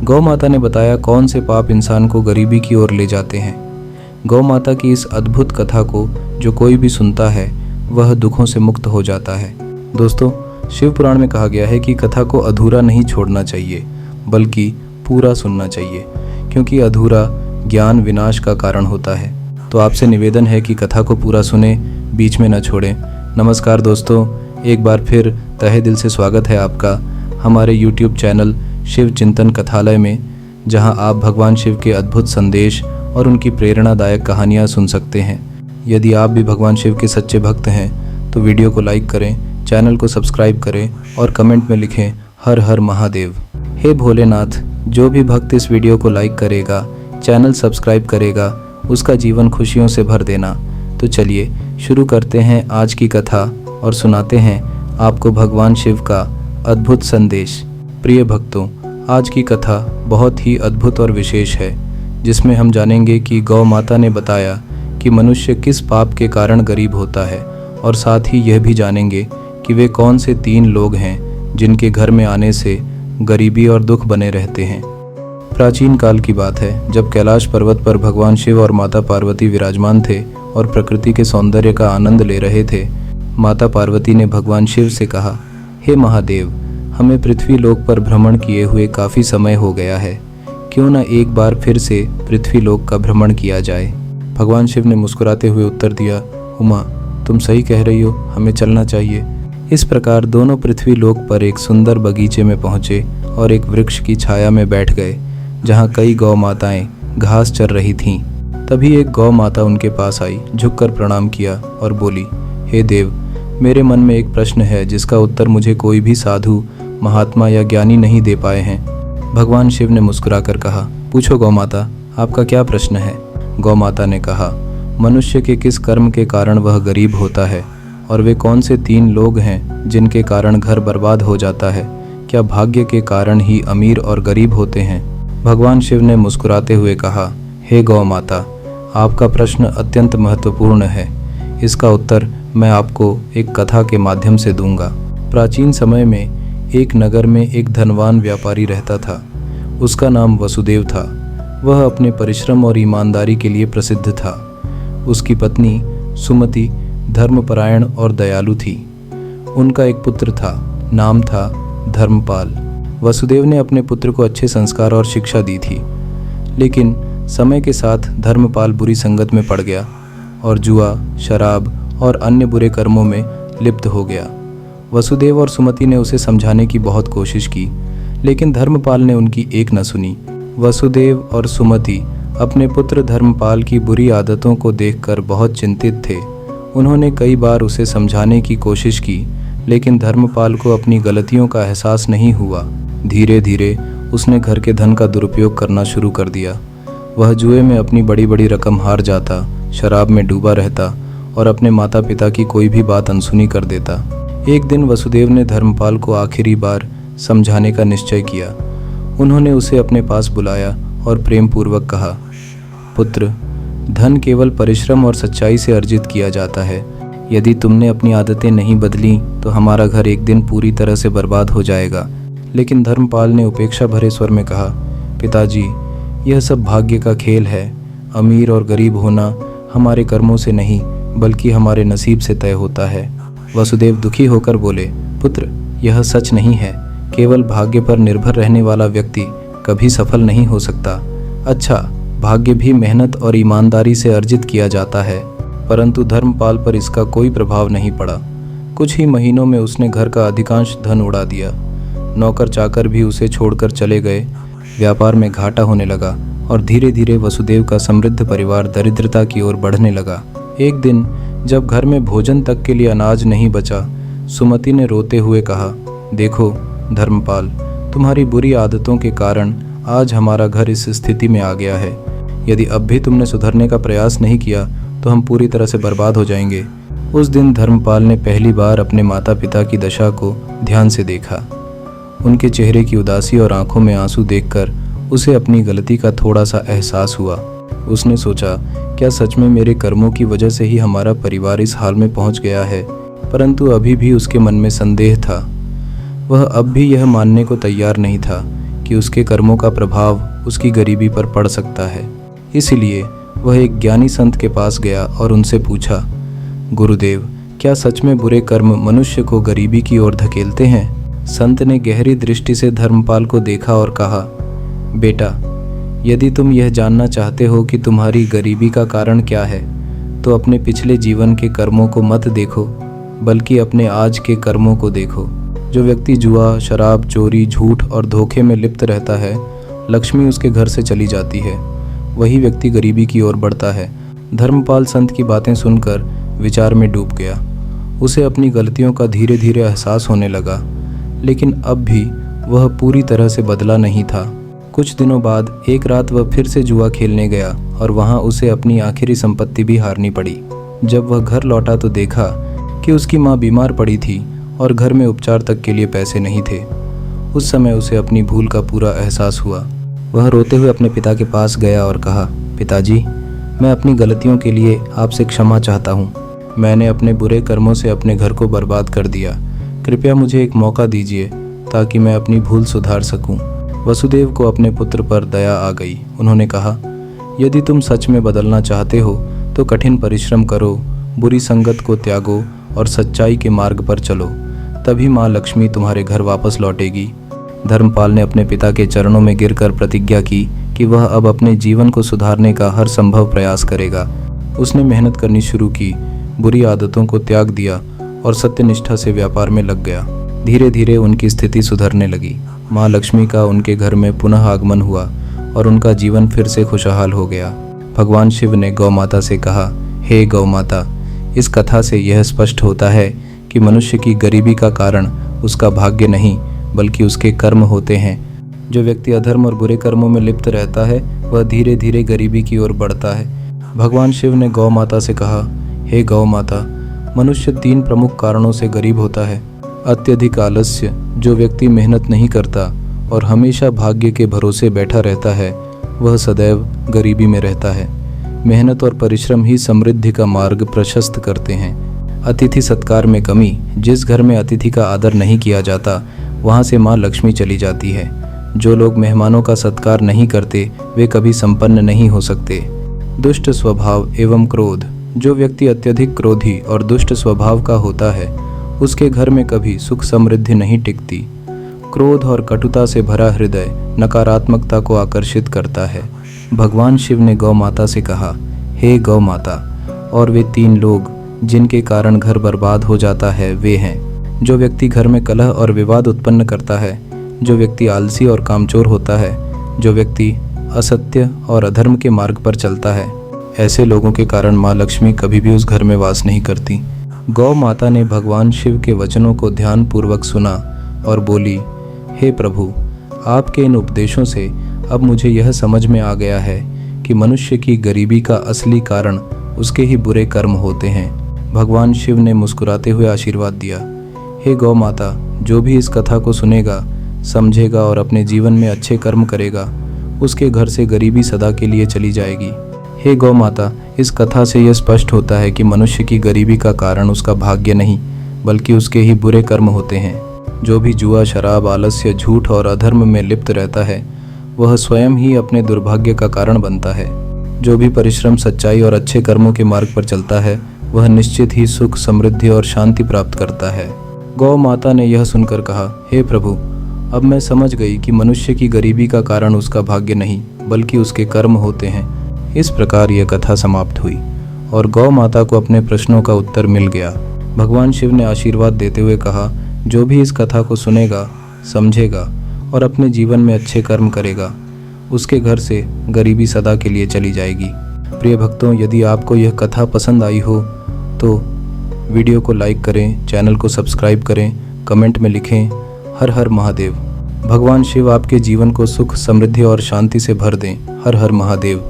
गौ माता ने बताया कौन से पाप इंसान को गरीबी की ओर ले जाते हैं। गौ माता की इस अद्भुत कथा को जो कोई भी सुनता है वह दुखों से मुक्त हो जाता है। दोस्तों, शिव पुराण में कहा गया है कि कथा को अधूरा नहीं छोड़ना चाहिए बल्कि पूरा सुनना चाहिए, क्योंकि अधूरा ज्ञान विनाश का कारण होता है। तो आपसे निवेदन है कि कथा को पूरा सुने, बीच में न छोड़ें। नमस्कार दोस्तों, एक बार फिर तहे दिल से स्वागत है आपका हमारे YouTube चैनल शिव चिंतन कथालय में, जहां आप भगवान शिव के अद्भुत संदेश और उनकी प्रेरणादायक कहानियां सुन सकते हैं। यदि आप भी भगवान शिव के सच्चे भक्त हैं तो वीडियो को लाइक करें, चैनल को सब्सक्राइब करें और कमेंट में लिखें हर हर महादेव। हे भोलेनाथ, जो भी भक्त इस वीडियो को लाइक करेगा, चैनल सब्सक्राइब करेगा, उसका जीवन खुशियों से भर देना। तो चलिए शुरू करते हैं आज की कथा और सुनाते हैं आपको भगवान शिव का अद्भुत संदेश। प्रिय भक्तों, आज की कथा बहुत ही अद्भुत और विशेष है, जिसमें हम जानेंगे कि गौ माता ने बताया कि मनुष्य किस पाप के कारण गरीब होता है, और साथ ही यह भी जानेंगे कि वे कौन से 3 लोग हैं जिनके घर में आने से गरीबी और दुख बने रहते हैं। प्राचीन काल की बात है, जब कैलाश पर्वत पर भगवान शिव और माता पार्वती विराजमान थे और प्रकृति के सौंदर्य का आनंद ले रहे थे। माता पार्वती ने भगवान शिव से कहा, हे महादेव, हमें पृथ्वी लोक पर भ्रमण किए हुए काफ़ी समय हो गया है, क्यों न एक बार फिर से पृथ्वी लोक का भ्रमण किया जाए। भगवान शिव ने मुस्कुराते हुए उत्तर दिया, उमा, तुम सही कह रही हो, हमें चलना चाहिए। इस प्रकार दोनों पृथ्वी लोक पर एक सुंदर बगीचे में पहुँचे और एक वृक्ष की छाया में बैठ गए, जहाँ कई गौ माताएं घास चर रही थीं। तभी एक गौ माता उनके पास आई, झुककर प्रणाम किया और बोली, हे देव, मेरे मन में एक प्रश्न है जिसका उत्तर मुझे कोई भी साधु, महात्मा या ज्ञानी नहीं दे पाए हैं। भगवान शिव ने मुस्कुराकर कहा, पूछो गौ माता, आपका क्या प्रश्न है। गौ माता ने कहा, मनुष्य के किस कर्म के कारण वह गरीब होता है, और वे कौन से 3 लोग हैं जिनके कारण घर बर्बाद हो जाता है। क्या भाग्य के कारण ही अमीर और गरीब होते हैं। भगवान शिव ने मुस्कुराते हुए कहा, हे गौ माता, आपका प्रश्न अत्यंत महत्वपूर्ण है। इसका उत्तर मैं आपको एक कथा के माध्यम से दूंगा। प्राचीन समय में एक नगर में एक धनवान व्यापारी रहता था। उसका नाम वसुदेव था। वह अपने परिश्रम और ईमानदारी के लिए प्रसिद्ध था। उसकी पत्नी सुमति धर्मपरायण और दयालु थी। उनका एक पुत्र था, नाम था धर्मपाल। वसुदेव ने अपने पुत्र को अच्छे संस्कार और शिक्षा दी थी, लेकिन समय के साथ धर्मपाल बुरी संगत में पड़ गया और जुआ, शराब और अन्य बुरे कर्मों में लिप्त हो गया। वसुदेव और सुमति ने उसे समझाने की बहुत कोशिश की, लेकिन धर्मपाल ने उनकी एक न सुनी। वसुदेव और सुमति अपने पुत्र धर्मपाल की बुरी आदतों को देखकर बहुत चिंतित थे। उन्होंने कई बार उसे समझाने की कोशिश की, लेकिन धर्मपाल को अपनी गलतियों का एहसास नहीं हुआ। धीरे धीरे उसने घर के धन का दुरुपयोग करना शुरू कर दिया। वह जुए में अपनी बड़ी बड़ी रकम हार जाता, शराब में डूबा रहता और अपने माता पिता की कोई भी बात अनसुनी कर देता। एक दिन वसुदेव ने धर्मपाल को आखिरी बार समझाने का निश्चय किया। उन्होंने उसे अपने पास बुलाया और प्रेम पूर्वक कहा, पुत्र, धन केवल परिश्रम और सच्चाई से अर्जित किया जाता है। यदि तुमने अपनी आदतें नहीं बदली तो हमारा घर एक दिन पूरी तरह से बर्बाद हो जाएगा। लेकिन धर्मपाल ने उपेक्षा भरे स्वर में कहा, पिताजी, यह सब भाग्य का खेल है। अमीर और गरीब होना हमारे कर्मों से नहीं बल्कि हमारे नसीब से तय होता है। वसुदेव दुखी होकर बोले, पुत्र, यह सच नहीं है। केवल भाग्य पर निर्भर रहने वाला व्यक्ति कभी सफल नहीं हो सकता। अच्छा, भाग्य भी मेहनत और ईमानदारी से अर्जित किया जाता है, परंतु धर्मपाल पर इसका कोई प्रभाव नहीं पड़ा। कुछ ही महीनों में उसने घर का अधिकांश धन उड़ा दिया। नौकर चाकर भी उसे छोड़कर चले गए। व्यापार में घाटा होने लगा और धीरे धीरे वसुदेव का समृद्ध परिवार दरिद्रता की ओर बढ़ने लगा। एक दिन जब घर में भोजन तक के लिए अनाज नहीं बचा, सुमति ने रोते हुए कहा, देखो धर्मपाल, तुम्हारी बुरी आदतों के कारण आज हमारा घर इस स्थिति में आ गया है। यदि अब भी तुमने सुधरने का प्रयास नहीं किया तो हम पूरी तरह से बर्बाद हो जाएंगे। उस दिन धर्मपाल ने पहली बार अपने माता पिता की दशा को ध्यान से देखा। उनके चेहरे की उदासी और आंखों में आंसू देखकर उसे अपनी गलती का थोड़ा सा एहसास हुआ। उसने सोचा, क्या सच में मेरे कर्मों की वजह से ही हमारा परिवार इस हाल में पहुंच गया है। परंतु अभी भी उसके मन में संदेह था। वह अब भी यह मानने को तैयार नहीं था कि उसके कर्मों का प्रभाव उसकी गरीबी पर पड़ सकता है। इसलिए वह एक ज्ञानी संत के पास गया और उनसे पूछा, गुरुदेव, क्या सच में बुरे कर्म मनुष्य को गरीबी की ओर धकेलते हैं? संत ने गहरी दृष्टि से धर्मपाल को देखा और कहा, बेटा, यदि तुम यह जानना चाहते हो कि तुम्हारी गरीबी का कारण क्या है, तो अपने पिछले जीवन के कर्मों को मत देखो, बल्कि अपने आज के कर्मों को देखो। जो व्यक्ति जुआ, शराब, चोरी, झूठ और धोखे में लिप्त रहता है, लक्ष्मी उसके घर से चली जाती है। वही व्यक्ति गरीबी की ओर बढ़ता है। धर्मपाल संत की बातें सुनकर विचार में डूब गया। उसे अपनी गलतियों का धीरे धीरे एहसास होने लगा, लेकिन अब भी वह पूरी तरह से बदला नहीं था। कुछ दिनों बाद एक रात वह फिर से जुआ खेलने गया और वहां उसे अपनी आखिरी संपत्ति भी हारनी पड़ी। जब वह घर लौटा तो देखा कि उसकी माँ बीमार पड़ी थी और घर में उपचार तक के लिए पैसे नहीं थे। उस समय उसे अपनी भूल का पूरा एहसास हुआ। वह रोते हुए अपने पिता के पास गया और कहा, पिताजी, मैं अपनी गलतियों के लिए आपसे क्षमा चाहता हूँ। मैंने अपने बुरे कर्मों से अपने घर को बर्बाद कर दिया। कृपया मुझे एक मौका दीजिए ताकि मैं अपनी भूल सुधार सकूं। वसुदेव को अपने पुत्र पर दया आ गई। उन्होंने कहा, यदि तुम सच में बदलना चाहते हो तो कठिन परिश्रम करो, बुरी संगत को त्यागो और सच्चाई के मार्ग पर चलो, तभी माँ लक्ष्मी तुम्हारे घर वापस लौटेगी। धर्मपाल ने अपने पिता के चरणों में गिरकर प्रतिज्ञा की कि वह अब अपने जीवन को सुधारने का हर संभव प्रयास करेगा। उसने मेहनत करनी शुरू की, बुरी आदतों को त्याग दिया और सत्यनिष्ठा से व्यापार में लग गया। धीरे धीरे उनकी स्थिति सुधरने लगी। माँ लक्ष्मी का उनके घर में पुनः आगमन हुआ और उनका जीवन फिर से खुशहाल हो गया। भगवान शिव ने गौ माता से कहा, हे गौ माता, इस कथा से यह स्पष्ट होता है कि मनुष्य की गरीबी का कारण उसका भाग्य नहीं, बल्कि उसके कर्म होते हैं। जो व्यक्ति अधर्म और बुरे कर्मों में लिप्त रहता है, वह धीरे धीरे गरीबी की ओर बढ़ता है। भगवान शिव ने गौ माता से कहा, हे गौ माता, मनुष्य 3 प्रमुख कारणों से गरीब होता है। अत्यधिक आलस्य, जो व्यक्ति मेहनत नहीं करता और हमेशा भाग्य के भरोसे बैठा रहता है, वह सदैव गरीबी में रहता है। मेहनत और परिश्रम ही समृद्धि का मार्ग प्रशस्त करते हैं। अतिथि सत्कार में कमी, जिस घर में अतिथि का आदर नहीं किया जाता, वहाँ से माँ लक्ष्मी चली जाती है। जो लोग मेहमानों का सत्कार नहीं करते, वे कभी संपन्न नहीं हो सकते। दुष्ट स्वभाव एवं क्रोध, जो व्यक्ति अत्यधिक क्रोधी और दुष्ट स्वभाव का होता है, उसके घर में कभी सुख समृद्धि नहीं टिकती। क्रोध और कटुता से भरा हृदय नकारात्मकता को आकर्षित करता है। भगवान शिव ने गौ माता से कहा, हे गौ माता, और वे 3 लोग जिनके कारण घर बर्बाद हो जाता है, वे हैं जो व्यक्ति घर में कलह और विवाद उत्पन्न करता है, जो व्यक्ति आलसी और कामचोर होता है, जो व्यक्ति असत्य और अधर्म के मार्ग पर चलता है। ऐसे लोगों के कारण माँ लक्ष्मी कभी भी उस घर में वास नहीं करती। गौ माता ने भगवान शिव के वचनों को ध्यानपूर्वक सुना और बोली, हे प्रभु, आपके इन उपदेशों से अब मुझे यह समझ में आ गया है कि मनुष्य की गरीबी का असली कारण उसके ही बुरे कर्म होते हैं। भगवान शिव ने मुस्कुराते हुए आशीर्वाद दिया, हे गौ माता, जो भी इस कथा को सुनेगा, समझेगा और अपने जीवन में अच्छे कर्म करेगा, उसके घर से गरीबी सदा के लिए चली जाएगी। हे गौ माता, इस कथा से यह स्पष्ट होता है कि मनुष्य की गरीबी का कारण उसका भाग्य नहीं, बल्कि उसके ही बुरे कर्म होते हैं। जो भी जुआ, शराब, आलस्य, झूठ और अधर्म में लिप्त रहता है, वह स्वयं ही अपने दुर्भाग्य का कारण बनता है। जो भी परिश्रम, सच्चाई और अच्छे कर्मों के मार्ग पर चलता है, वह निश्चित ही सुख, समृद्धि और शांति प्राप्त करता है। गौ माता ने यह सुनकर कहा, हे प्रभु, अब मैं समझ गई कि मनुष्य की गरीबी का कारण उसका भाग्य नहीं, बल्कि उसके कर्म होते हैं। इस प्रकार यह कथा समाप्त हुई और गौ माता को अपने प्रश्नों का उत्तर मिल गया। भगवान शिव ने आशीर्वाद देते हुए कहा, जो भी इस कथा को सुनेगा, समझेगा और अपने जीवन में अच्छे कर्म करेगा, उसके घर से गरीबी सदा के लिए चली जाएगी। प्रिय भक्तों, यदि आपको यह कथा पसंद आई हो तो वीडियो को लाइक करें, चैनल को सब्सक्राइब करें, कमेंट में लिखें हर हर महादेव। भगवान शिव आपके जीवन को सुख, समृद्धि और शांति से भर दें। हर हर महादेव।